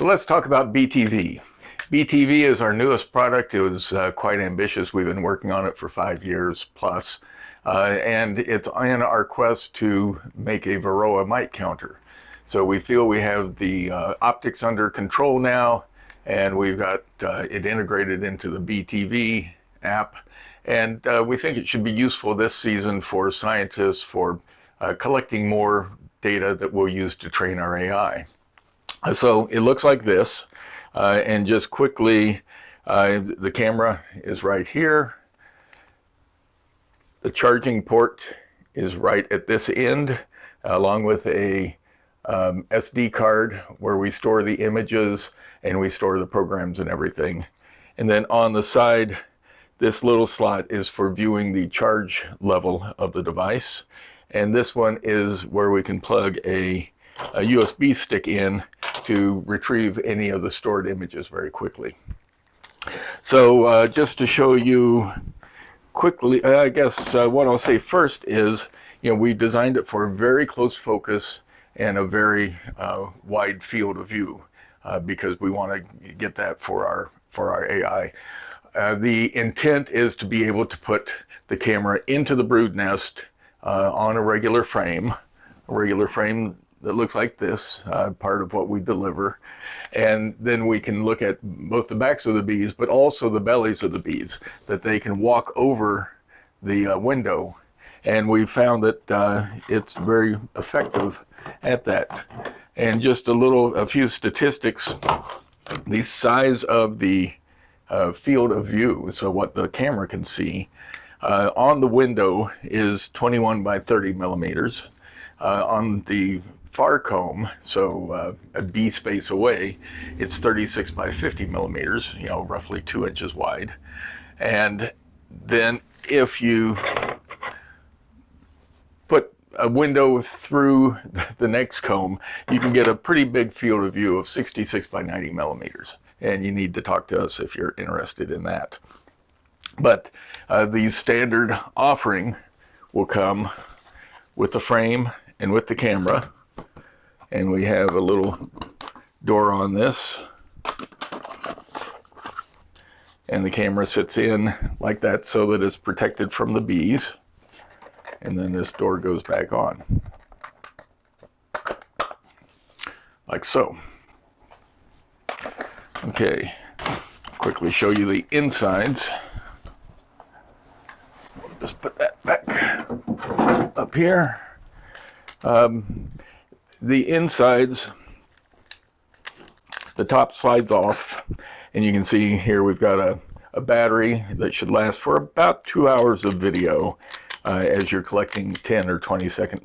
So let's talk about BeeTV. BeeTV is our newest product. It was quite ambitious. We've been working on it for 5 years plus. And it's in our quest to make a varroa mite counter. So we feel we have the optics under control now, and we've got it integrated into the BeeTV app. And we think it should be useful this season for scientists for collecting more data that we'll use to train our AI. So it looks like this, and just quickly, the camera is right here. The charging port is right at this end, along with a SD card where we store the images and we store the programs and everything. And then on the side, this little slot is for viewing the charge level of the device. And this one is where we can plug a USB stick in to retrieve any of the stored images very quickly. So just to show you quickly, I guess what I'll say first is, we designed it for a very close focus and a very wide field of view because we want to get that for our AI. The intent is to be able to put the camera into the brood nest on a regular frame that looks like this, part of what we deliver. And then we can look at both the backs of the bees, but also the bellies of the bees, that they can walk over the window. And we found that it's very effective at that. And just a few statistics, the size of the field of view, so what the camera can see, on the window is 21 by 30 millimeters. On the far comb, so a bee space away, it's 36 by 50 millimeters, roughly 2 inches wide. And then if you put a window through the next comb, you can get a pretty big field of view of 66 by 90 millimeters. And you need to talk to us if you're interested in that. But the standard offering will come with the frame and with the camera. And we have a little door on this. And the camera sits in like that so that it's protected from the bees. And then this door goes back on. Like so. Okay, quickly show you the insides. Just put that back up here. The insides, the top slides off, and you can see here we've got a battery that should last for about 2 hours of video as you're collecting 10 or 20-second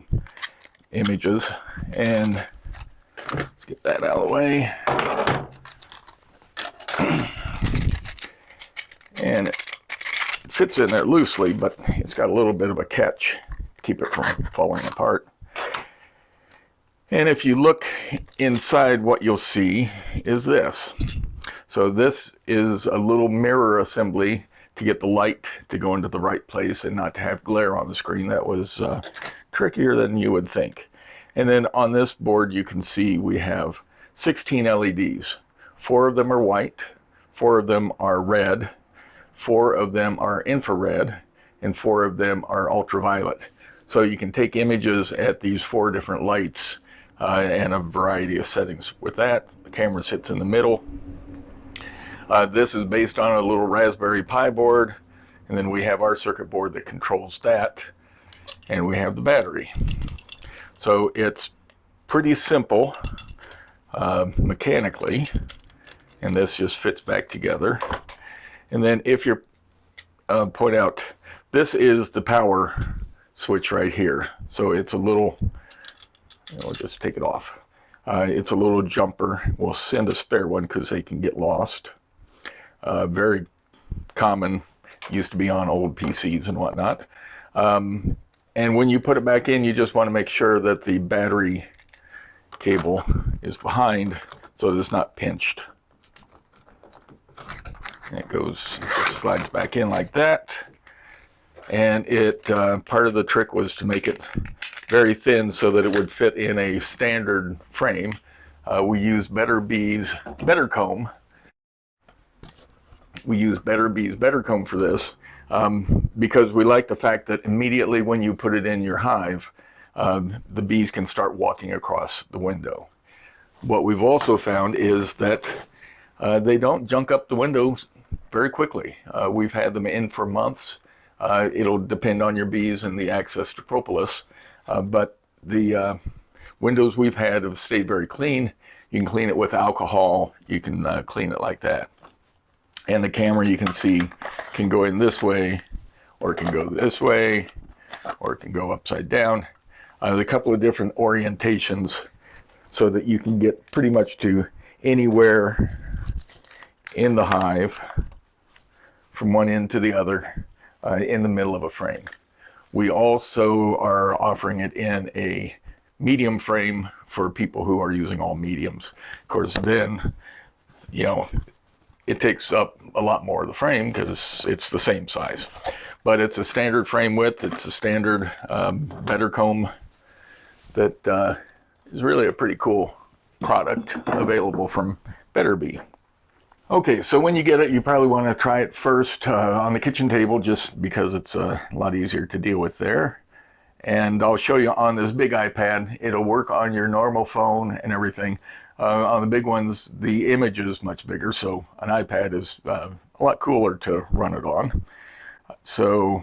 images. And let's get that out of the way. And it fits in there loosely, but it's got a little bit of a catch to keep it from falling apart. And if you look inside, what you'll see is this. So this is a little mirror assembly to get the light to go into the right place and not to have glare on the screen. That was trickier than you would think. And then on this board you can see we have 16 LEDs. 4 of them are white, 4 of them are red, 4 of them are infrared, and 4 of them are ultraviolet. So you can take images at these 4 different lights and a variety of settings. With that, the camera sits in the middle. This is based on a little Raspberry Pi board, and then we have our circuit board that controls that, and we have the battery. So it's pretty simple mechanically, and this just fits back together. And then if you point out, this is the power switch right here. So it's a little, we'll just take it off. It's a little jumper. We'll send a spare one because they can get lost. Very common, used to be on old PCs and whatnot. And when you put it back in, you just want to make sure that the battery cable is behind so that it's not pinched. And it goes, slides back in like that. And it part of the trick was to make it very thin so that it would fit in a standard frame. we use Betterbee's Bettercomb. We use Betterbee's Bettercomb for this because we like the fact that immediately when you put it in your hive, the bees can start walking across the window. What we've also found is that they don't junk up the windows very quickly. We've had them in for months. It'll depend on your bees and the access to propolis, but the windows we've had have stayed very clean. You can clean it with alcohol. You can clean it like that. And the camera, you can see, can go in this way, or it can go this way, or it can go upside down. There's a couple of different orientations so that you can get pretty much to anywhere in the hive from one end to the other in the middle of a frame. We also are offering it in a medium frame for people who are using all mediums. Of course, then, you know, it takes up a lot more of the frame because it's the same size. But it's a standard frame width. It's a standard Bettercomb that is really a pretty cool product available from Betterbee. Okay, so when you get it, you probably want to try it first on the kitchen table just because it's a lot easier to deal with there. And I'll show you on this big iPad. It'll work on your normal phone and everything. On the big ones, the image is much bigger, so an iPad is a lot cooler to run it on. So,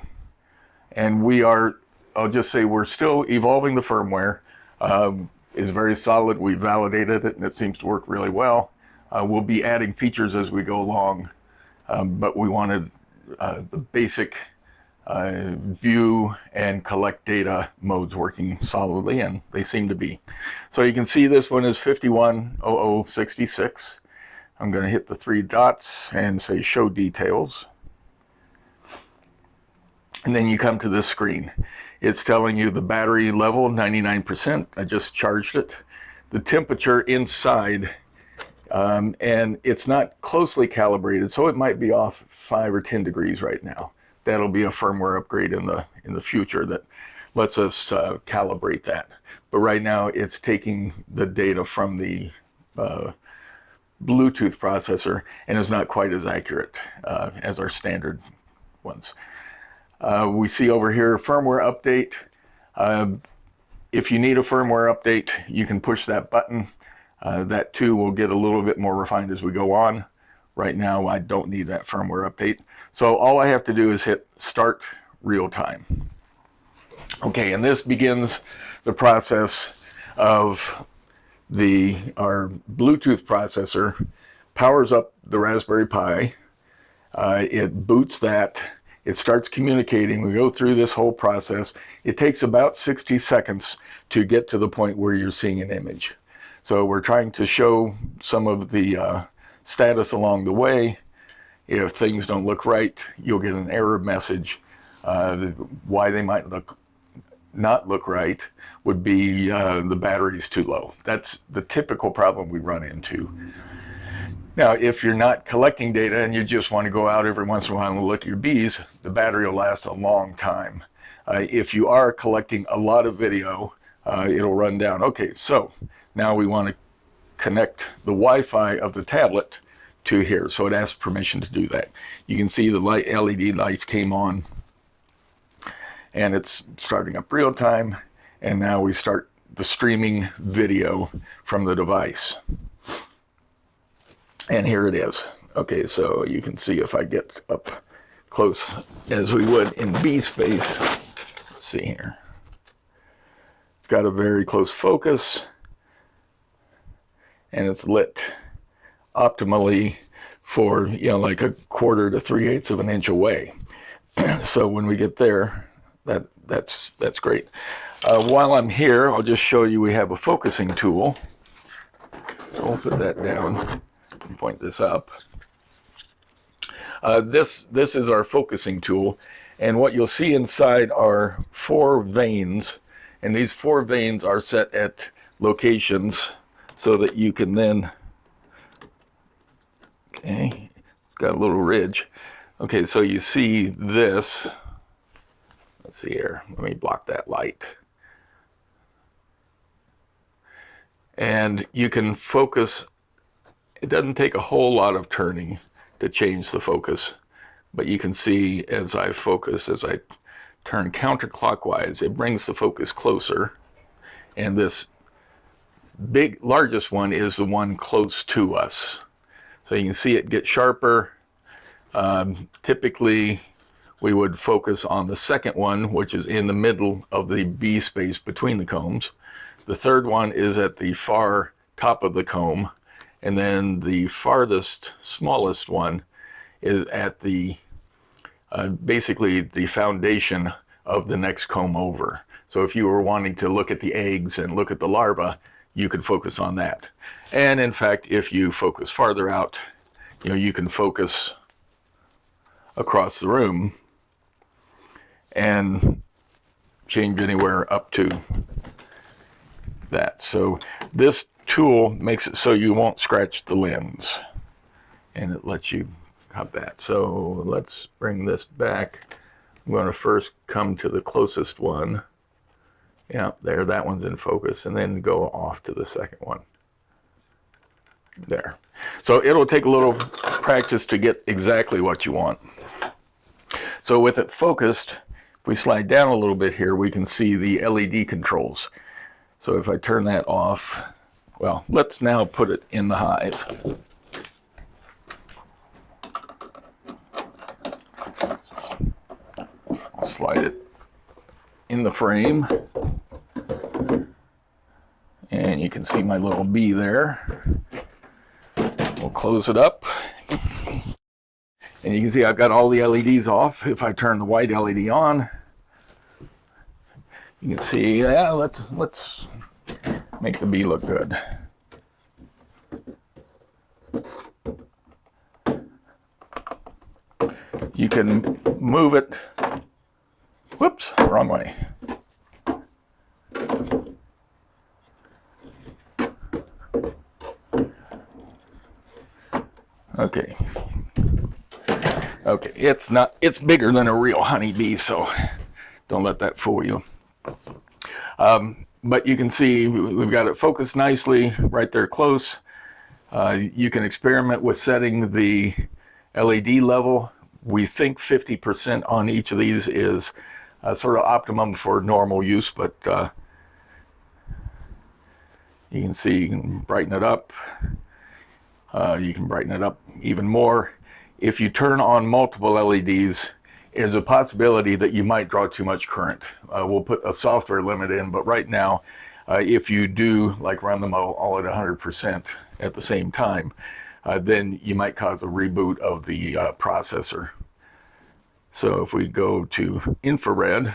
and we are, I'll just say we're still evolving the firmware. It's very solid. We validated it, and it seems to work really well. We'll be adding features as we go along, but we wanted the basic view and collect data modes working solidly, and they seem to be. So you can see this one is 510066. I'm going to hit the 3 dots and say show details. And then you come to this screen. It's telling you the battery level, 99%. I just charged it. The temperature inside, and it's not closely calibrated, so it might be off 5 or 10 degrees right now. That'll be a firmware upgrade in the future that lets us calibrate that. But right now it's taking the data from the Bluetooth processor and is not quite as accurate as our standard ones. We see over here firmware update. If you need a firmware update, you can push that button. That too will get a little bit more refined as we go on. Right now I don't need that firmware update. So all I have to do is hit start real time. Okay, and this begins the process of our Bluetooth processor, powers up the Raspberry Pi, it boots that, it starts communicating, we go through this whole process. It takes about 60 seconds to get to the point where you're seeing an image. So we're trying to show some of the status along the way. If things don't look right, you'll get an error message. Why they might not look right would be the battery's too low. That's the typical problem we run into. Now, if you're not collecting data and you just want to go out every once in a while and look at your bees, the battery will last a long time. If you are collecting a lot of video, it'll run down. Okay, so now we want to connect the Wi-Fi of the tablet to here, so it asks permission to do that. You can see the LED lights came on, and it's starting up real time, and now we start the streaming video from the device. And here it is. Okay, so you can see if I get up close as we would in bee space. Let's see here. It's got a very close focus, and it's lit optimally for, you know, like 1/4 to 3/8 of an inch away. So when we get there, that's great. While I'm here, I'll just show you we have a focusing tool. So we'll put that down and point this up. This is our focusing tool, and what you'll see inside are 4 vanes, and these 4 vanes are set at locations so that you can then, okay, it's got a little ridge. Okay, so you see this, let's see here, let me block that light. and you can focus. It doesn't take a whole lot of turning to change the focus, but you can see as I focus, as I turn counterclockwise, it brings the focus closer, and this largest one is the one close to us. So you can see it get sharper. Typically, we would focus on the second one, which is in the middle of the B space between the combs. The third one is at the far top of the comb, and then the farthest, smallest one is at the basically the foundation of the next comb over. So if you were wanting to look at the eggs and look at the larva, you could focus on that. And in fact, if you focus farther out, you can focus across the room and change anywhere up to that. So this tool makes it so you won't scratch the lens, and it lets you have that. So let's bring this back. I'm going to first come to the closest one. Yeah, there, that one's in focus, and then go off to the second one. There. So it'll take a little practice to get exactly what you want. So with it focused, if we slide down a little bit here, we can see the LED controls. So if I turn that off, well, let's now put it in the hive. I'll slide it in the frame, and you can see my little bee there. We'll close it up, and you can see I've got all the LEDs off. If I turn the white LED on, you can see, yeah, let's make the bee look good. You can move it. Whoops, wrong way. Okay. Okay, it's bigger than a real honeybee, so don't let that fool you. But you can see we've got it focused nicely right there close. You can experiment with setting the LED level. We think 50% on each of these is sort of optimum for normal use, but you can see you can brighten it up. You can brighten it up even more. If you turn on multiple LEDs, there's a possibility that you might draw too much current. We'll put a software limit in, but right now, if you do like run them all at 100% at the same time, then you might cause a reboot of the processor. So if we go to infrared,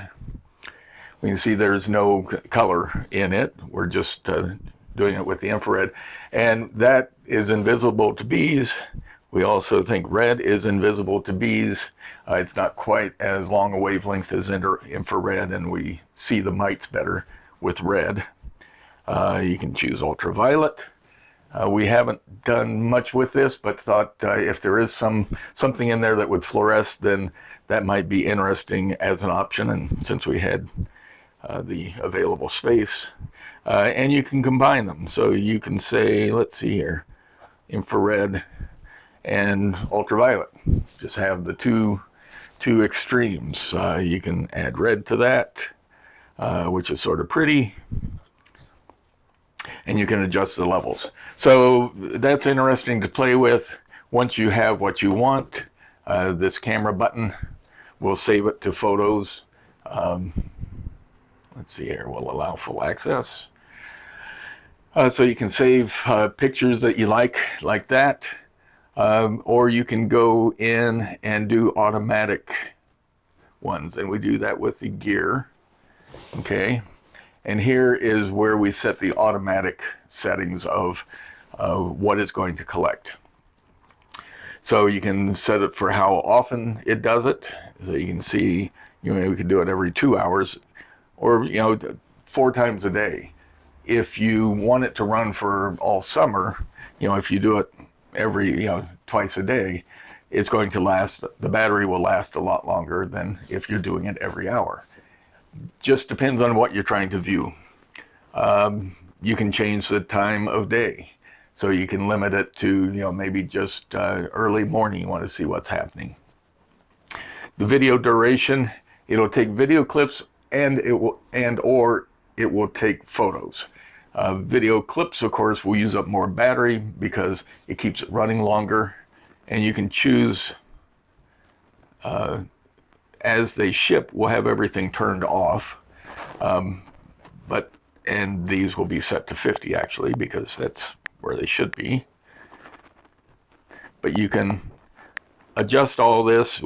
we can see there's no color in it. We're just doing it with the infrared, and that is invisible to bees. We also think red is invisible to bees. It's not quite as long a wavelength as infrared, and we see the mites better with red. You can choose ultraviolet. We haven't done much with this, but thought if there is something in there that would fluoresce, then that might be interesting as an option, and since we had the available space. And you can combine them. So you can say, let's see here, infrared and ultraviolet. Just have the two extremes. You can add red to that, which is sort of pretty, and you can adjust the levels. So that's interesting to play with. Once you have what you want, this camera button will save it to photos. Let's see here, we'll allow full access. So you can save pictures that you like that. Or you can go in and do automatic ones, and we do that with the gear. Okay, and here is where we set the automatic settings of what it's going to collect. So you can set it for how often it does it. So you can see, we can do it every 2 hours, or 4 times a day. If you want it to run for all summer, if you do it every twice a day, it's going to last, the battery will last a lot longer than if you're doing it every hour. Just depends on what you're trying to view. you can change the time of day. So you can limit it to, maybe just early morning, you want to see what's happening. The video duration, it'll take video clips and or it will take photos. Video clips, of course, will use up more battery because it keeps it running longer, and you can choose as they ship. We'll have everything turned off, and these will be set to 50 actually, because that's where they should be. But you can adjust all this,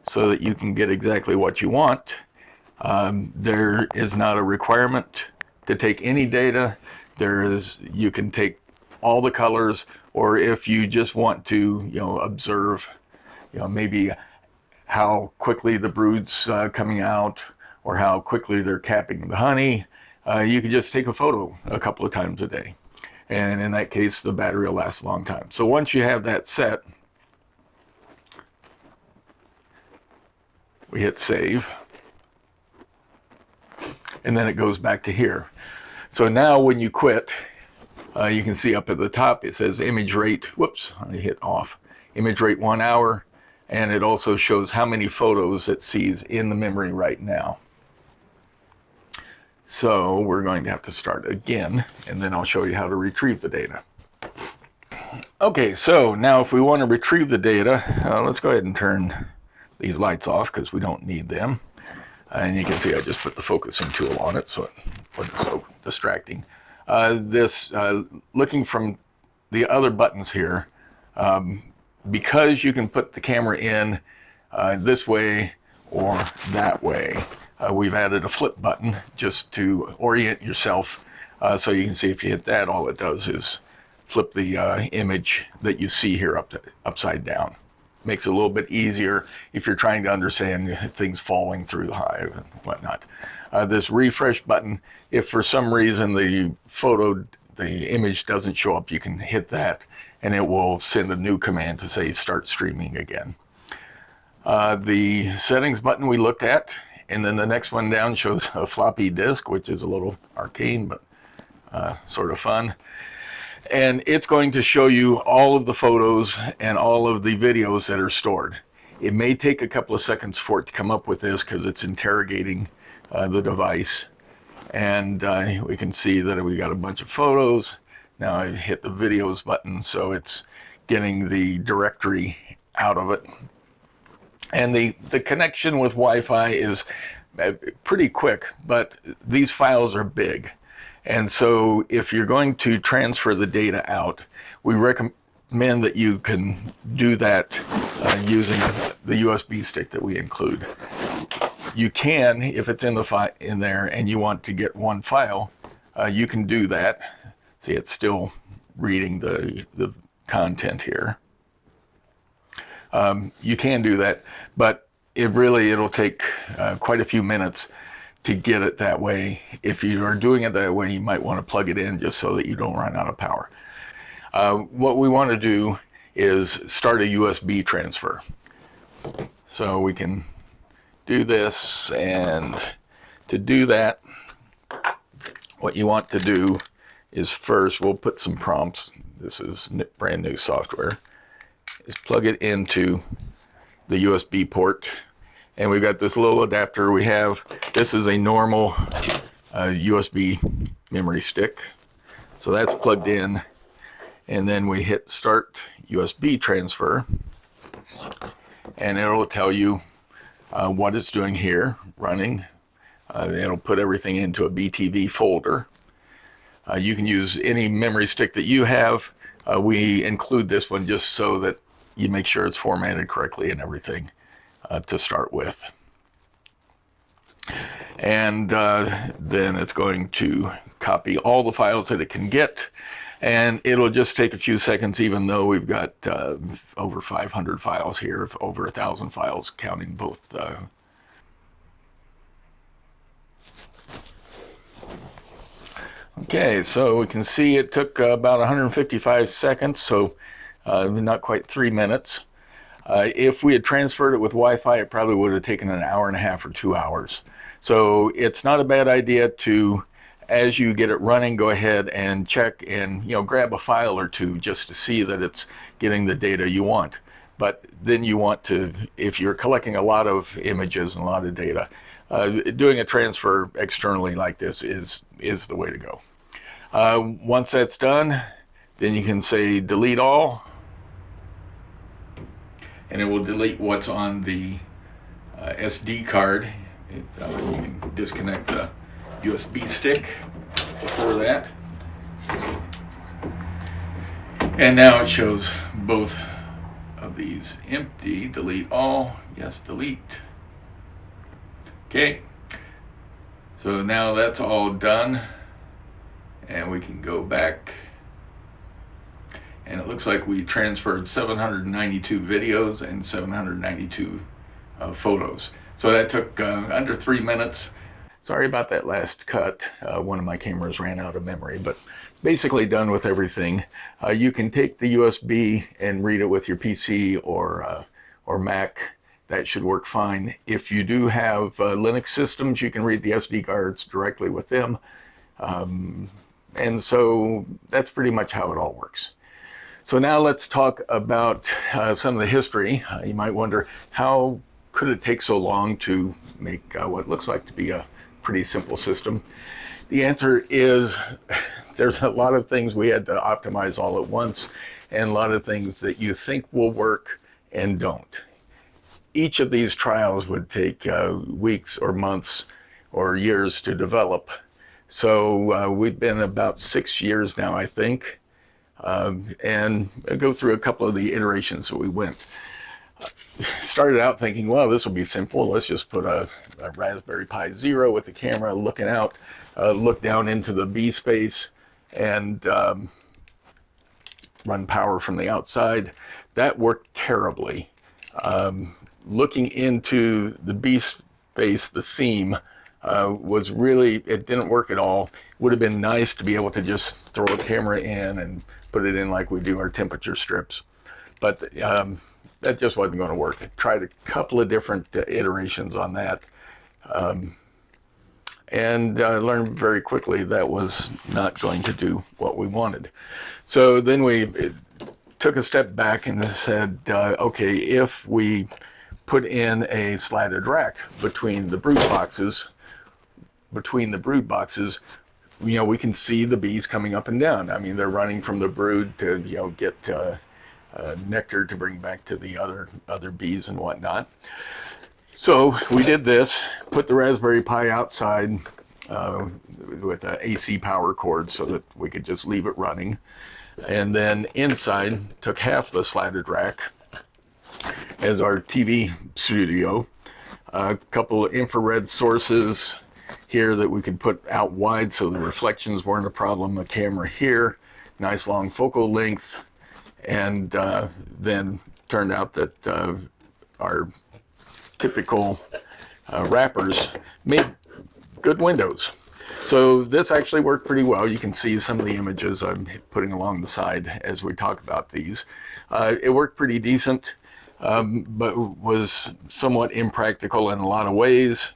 so that you can get exactly what you want. There is not a requirement to take any data. You can take all the colors, or if you just want to, observe, maybe how quickly the brood's coming out, or how quickly they're capping the honey, you can just take a photo a couple of times a day. And in that case, the battery will last a long time. So once you have that set, we hit save, and then it goes back to here. So now when you quit, you can see up at the top it says image rate, I hit off, image rate 1 hour, and it also shows how many photos it sees in the memory right now. So we're going to have to start again, and then I'll show you how to retrieve the data. Okay, so now if we want to retrieve the data, let's go ahead and turn these lights off because we don't need them. And you can see I just put the focusing tool on it so it wasn't so distracting. Looking from the other buttons here, because you can put the camera in this way or that way, we've added a flip button just to orient yourself. So you can see if you hit that, all it does is flip the image that you see here upside down. Makes it a little bit easier if you're trying to understand things falling through the hive and whatnot. This refresh button, if for some reason the image doesn't show up, you can hit that and it will send a new command to say start streaming again. The settings button we looked at, and then the next one down shows a floppy disk, which is a little arcane but sort of fun. And it's going to show you all of the photos and all of the videos that are stored. It may take a couple of seconds for it to come up with this because it's interrogating the device. And we can see that we got a bunch of photos. Now I hit the videos button, so it's getting the directory out of it. And the connection with Wi-Fi is pretty quick, but these files are big. And so if you're going to transfer the data out, we recommend that you can do that using the USB stick that we include. You can, if it's in there and you want to get one file, you can do that. See, it's still reading the content here. You can do that, but it'll take quite a few minutes to get it that way. If you are doing it that way, you might want to plug it in just so that you don't run out of power. What we want to do is start a USB transfer. So we can do this, and to do that, what you want to do is first, we'll put some prompts. This is brand new software. Is plug it into the USB port. And we've got this little adapter we have. This is a normal USB memory stick. So that's plugged in. And then we hit start USB transfer. And it'll tell you what it's doing here, running. It'll put everything into a BeeTV folder. You can use any memory stick that you have. We include this one just so that you make sure it's formatted correctly and everything. To start with. And then it's going to copy all the files that it can get, and it'll just take a few seconds, even though we've got over 500 files here, over 1,000 files counting both. Okay, so we can see it took about 155 seconds, so not quite 3 minutes. If we had transferred it with Wi-Fi, it probably would have taken an hour and a half or 2 hours. So it's not a bad idea to, as you get it running, go ahead and check and grab a file or two just to see that it's getting the data you want. But then you want to, if you're collecting a lot of images and a lot of data, doing a transfer externally like this is the way to go. Once that's done, then you can say delete all, and it will delete what's on the SD card. You can disconnect the USB stick before that. And now it shows both of these empty. Delete all. Yes, delete. Okay. So now that's all done. And we can go back. And it looks like we transferred 792 videos and 792 photos. So that took under 3 minutes. Sorry about that last cut. One of my cameras ran out of memory, but basically done with everything. You can take the USB and read it with your PC or Mac. That should work fine. If you do have Linux systems, you can read the SD cards directly with them. And so that's pretty much how it all works. So now let's talk about some of the history. You might wonder, how could it take so long to make what looks like to be a pretty simple system? The answer is there's a lot of things we had to optimize all at once, and a lot of things that you think will work and don't. Each of these trials would take weeks or months or years to develop. So we've been about 6 years now, I think, and I'll go through a couple of the iterations that we went. Started out thinking, well, this will be simple. Let's just put a Raspberry Pi Zero with the camera looking out, look down into the bee space, and run power from the outside. That worked terribly. Looking into the bee space, the seam, was really, it didn't work at all. Would have been nice to be able to just throw a camera in and put it in like we do our temperature strips. But that just wasn't going to work. I tried a couple of different iterations on that, and learned very quickly that was not going to do what we wanted. So then we took a step back and said, okay, if we put in a slatted rack between the brood boxes, we can see the bees coming up and down. I mean, they're running from the brood to get nectar to bring back to the other bees and whatnot. So we did this, put the Raspberry Pi outside with an AC power cord so that we could just leave it running. And then inside, took half the slatted rack as our TV studio. A couple of infrared sources here that we could put out wide so the reflections weren't a problem. A camera here, nice long focal length. And then turned out that our typical wrappers made good windows. So this actually worked pretty well. You can see some of the images I'm putting along the side as we talk about these. It worked pretty decent, but was somewhat impractical in a lot of ways,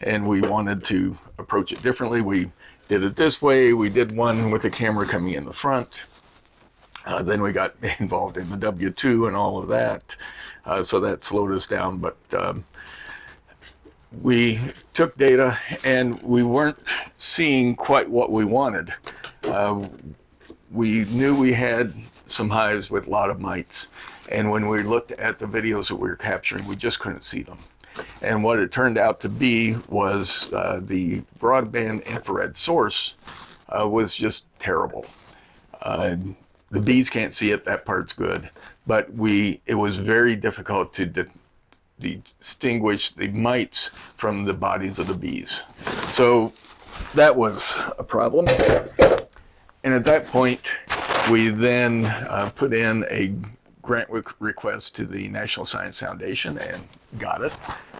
and we wanted to approach it differently. We did it this way. We did one with the camera coming in the front. Then we got involved in the W2 and all of that, so that slowed us down. But we took data, and we weren't seeing quite what we wanted. We knew we had some hives with a lot of mites, and when we looked at the videos that we were capturing, we just couldn't see them. And what it turned out to be was the broadband infrared source was just terrible. The bees can't see it, that part's good, but it was very difficult to distinguish the mites from the bodies of the bees. So that was a problem. And at that point, we then put in a grant request to the National Science Foundation and got it,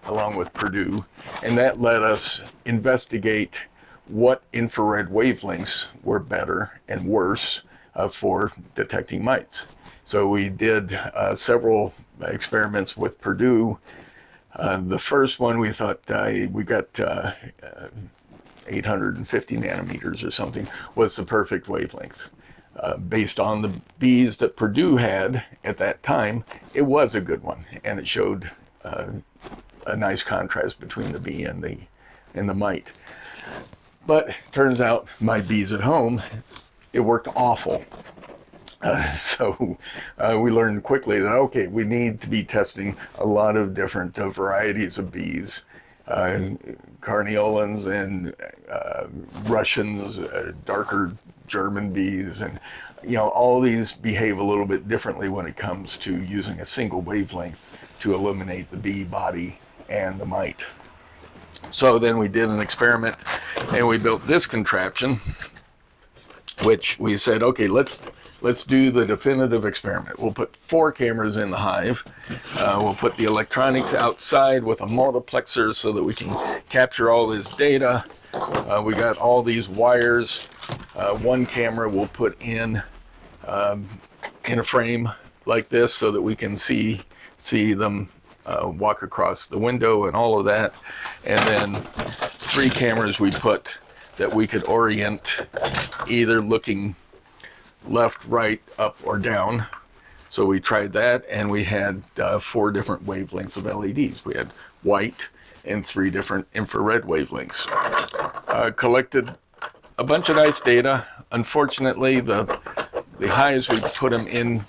along with Purdue. And that let us investigate what infrared wavelengths were better and worse for detecting mites. So we did several experiments with Purdue The first one we thought we got 850 nanometers or something was the perfect wavelength. Based on the bees that Purdue had at that time, it was a good one, and it showed a nice contrast between the bee and the mite. But turns out my bees at home, it worked awful. So we learned quickly that, okay, we need to be testing a lot of different varieties of bees, Carniolans and Russians, darker German bees, and all these behave a little bit differently when it comes to using a single wavelength to illuminate the bee body and the mite. So then we did an experiment, and we built this contraption, which we said, okay, let's do the definitive experiment. We'll put 4 cameras in the hive. We'll put the electronics outside with a multiplexer so that we can capture all this data. We got all these wires. One camera we'll put in a frame like this so that we can see them walk across the window and all of that. And then 3 cameras we put that we could orient either looking left, right, up, or down. So we tried that, and we had 4 different wavelengths of LEDs. We had white and 3 different infrared wavelengths. Collected a bunch of nice data. Unfortunately, the hives we put them in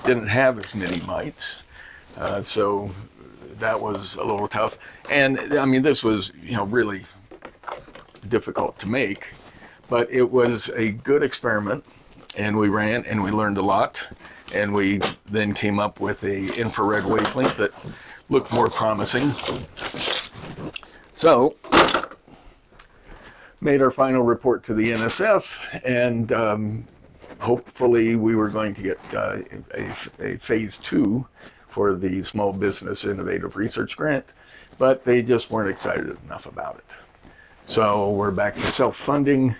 didn't have as many mites, so that was a little tough. And I mean, this was really difficult to make, but it was a good experiment, and we ran and we learned a lot, and we then came up with a infrared wavelength that looked more promising. So made our final report to the NSF, and hopefully we were going to get a phase 2 for the Small Business Innovative Research Grant, but they just weren't excited enough about it. So we're back to self-funding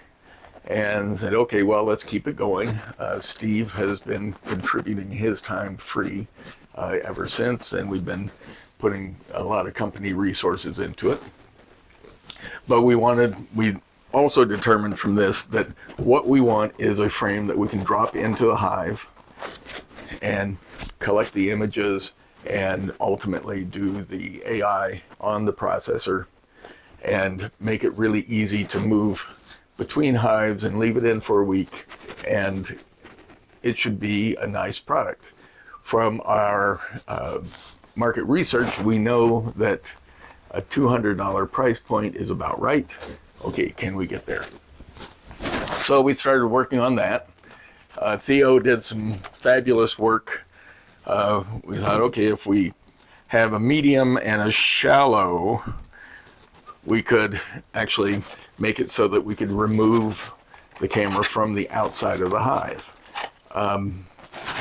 and said, okay, well, let's keep it going. Steve has been contributing his time free ever since, and we've been putting a lot of company resources into it. But we also determined from this that what we want is a frame that we can drop into the hive and collect the images and ultimately do the AI on the processor and make it really easy to move between hives and leave it in for a week, and it should be a nice product. From our market research, we know that a $200 price point is about right. Okay, can we get there? So we started working on that. Theo did some fabulous work. We thought, okay, if we have a medium and a shallow, we could actually make it so that we could remove the camera from the outside of the hive.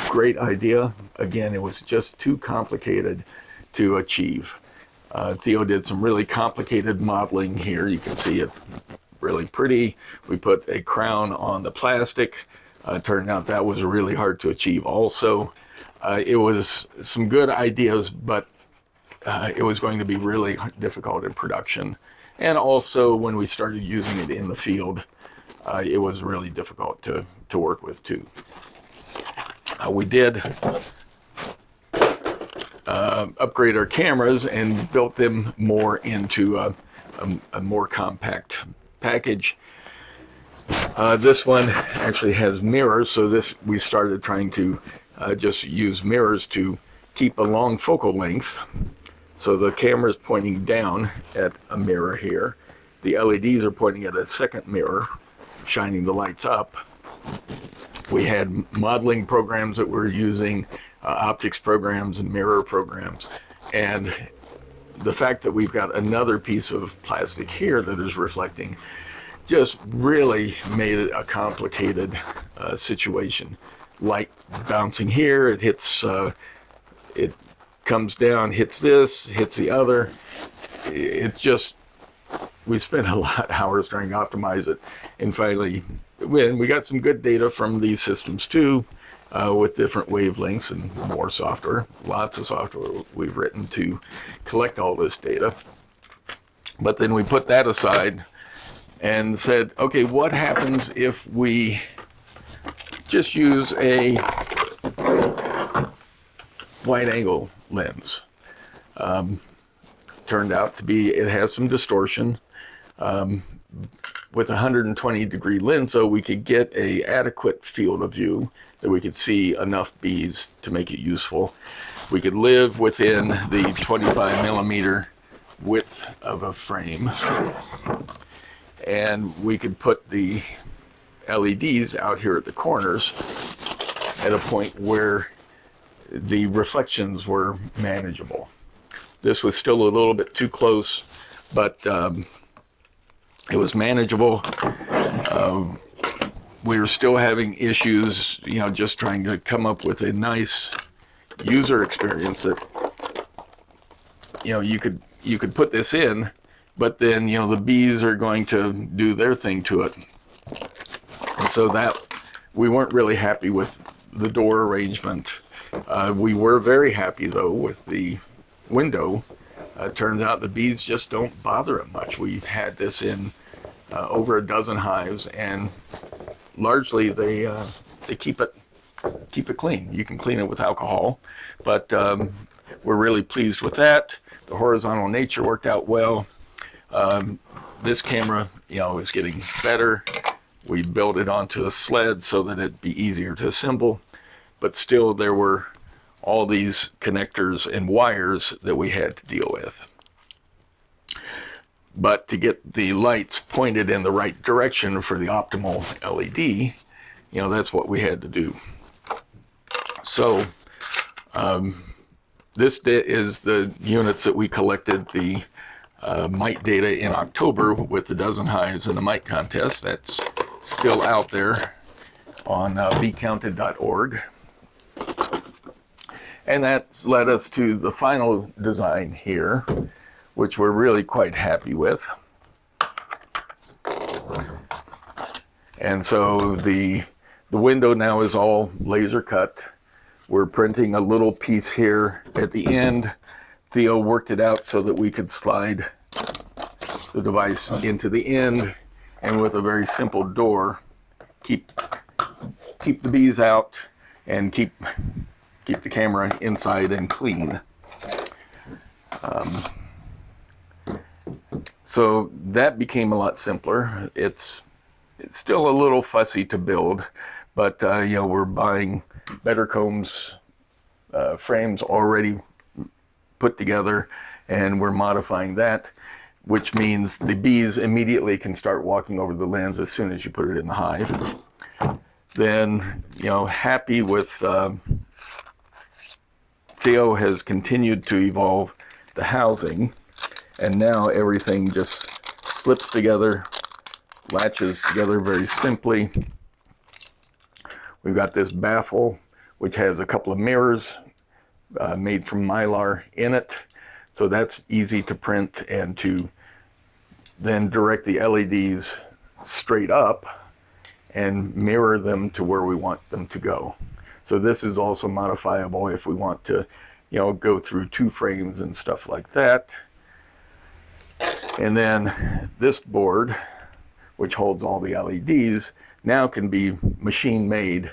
Great idea. Again, it was just too complicated to achieve. Theo did some really complicated modeling here. You can see it really pretty. We put a crown on the plastic. Turned out that was really hard to achieve also. It was some good ideas, but it was going to be really difficult in production. And also when we started using it in the field, it was really difficult to work with too. We did upgrade our cameras and built them more into a more compact package. This one actually has mirrors, so we started trying to just use mirrors to keep a long focal length. So the camera is pointing down at a mirror here. The LEDs are pointing at a second mirror, shining the lights up. We had modeling programs that we're using, optics programs and mirror programs. And the fact that we've got another piece of plastic here that is reflecting just really made it a complicated situation. Light bouncing here, it hits, it comes down, hits this, hits the other. It just, we spent a lot of hours trying to optimize it, and finally we got some good data from these systems too, with different wavelengths and more software. Lots of software we've written to collect all this data. But then we put that aside and said, okay, what happens if we just use a wide angle lens? Turned out to be, it has some distortion. With a 120-degree lens, so we could get a adequate field of view that we could see enough bees to make it useful. We could live within the 25 millimeter width of a frame, and we could put the LEDs out here at the corners at a point where the reflections were manageable. This was still a little bit too close, but it was manageable. We were still having issues, you know, just trying to come up with a nice user experience that, you know, you could put this in, but then, you know, the bees are going to do their thing to it. And so that, we weren't really happy with the door arrangement. We were very happy though with the window. Turns out the bees just don't bother it much. We've had this in over a dozen hives, and largely they keep it clean. You can clean it with alcohol, but we're really pleased with that. The horizontal nature worked out well. This camera, you know, is getting better. We built it onto a sled so that it'd be easier to assemble, but still there were all these connectors and wires that we had to deal with. But to get the lights pointed in the right direction for the optimal LED, you know, that's what we had to do. So this is the units that we collected the mite data in October with the dozen hives and the mite contest. That's still out there on becounted.org. And that's led us to the final design here, which we're really quite happy with. And so the window now is all laser cut. We're printing a little piece here at the end. Theo worked it out so that we could slide the device into the end, and with a very simple door, keep the bees out and keep the camera inside and clean. So that became a lot simpler. It's still a little fussy to build, but you know, we're buying Bettercomb's frames already put together, and we're modifying that, which means the bees immediately can start walking over the lens as soon as you put it in the hive. Then, you know, happy with Theo has continued to evolve the housing, and now everything just slips together, latches together very simply. We've got this baffle, which has a couple of mirrors made from mylar in it, so that's easy to print and to then direct the LEDs straight up and mirror them to where we want them to go. So this is also modifiable if we want to, you know, go through 2 frames and stuff like that. And then this board, which holds all the LEDs, now can be machine made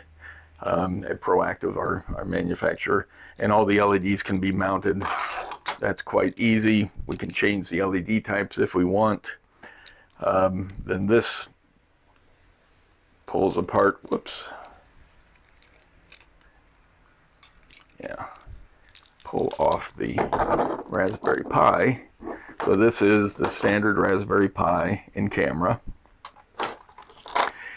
at Proactive, our manufacturer, and all the LEDs can be mounted. That's quite easy. We can change the LED types if we want. Then this pulls apart, whoops. Yeah, pull off the Raspberry Pi. So this is the standard Raspberry Pi in camera.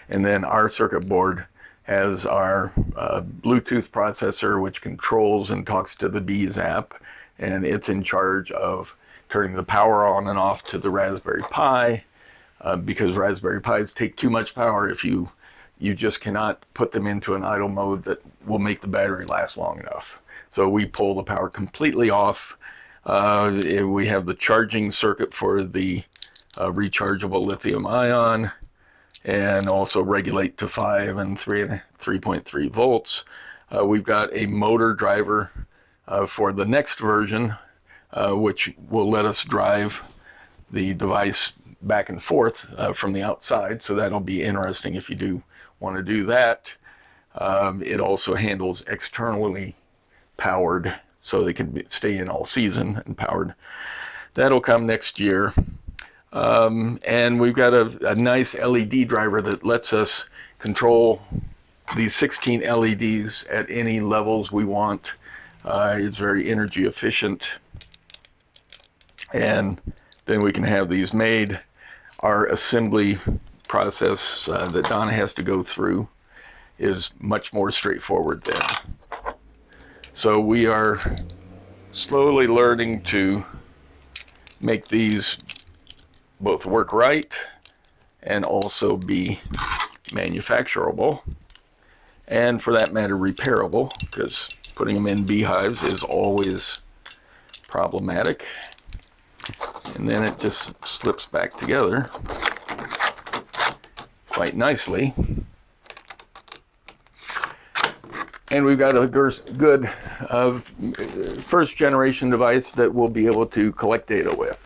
And then our circuit board has our Bluetooth processor, which controls and talks to the Bees app, and it's in charge of turning the power on and off to the Raspberry Pi, because Raspberry Pis take too much power. If you just cannot put them into an idle mode that will make the battery last long enough. So we pull the power completely off. We have the charging circuit for the rechargeable lithium ion, and also regulate to 5 and 3.3 volts. We've got a motor driver for the next version, which will let us drive the device back and forth from the outside, so that'll be interesting if you do want to do that. It also handles externally powered, so they can stay in all season and powered. That'll come next year. And we've got a nice LED driver that lets us control these 16 LEDs at any levels we want. It's very energy efficient. And then we can have these made. Our assembly process that Donna has to go through is much more straightforward then. So we are slowly learning to make these both work right and also be manufacturable, and for that matter repairable, because putting them in beehives is always problematic. And then it just slips back together quite nicely. And we've got a good first generation device that we'll be able to collect data with.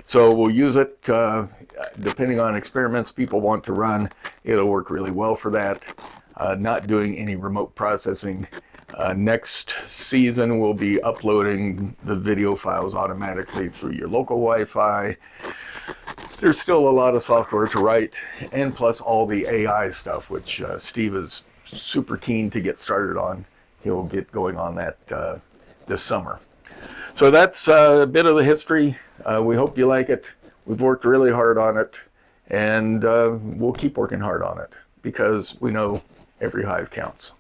So we'll use it depending on experiments people want to run. It'll work really well for that. Not doing any remote processing. Next season we'll be uploading the video files automatically through your local Wi-Fi. There's still a lot of software to write, and plus all the AI stuff, which Steve is super keen to get started on. He'll get going on that this summer. So that's a bit of the history. We hope you like it. We've worked really hard on it, and we'll keep working hard on it because we know every hive counts.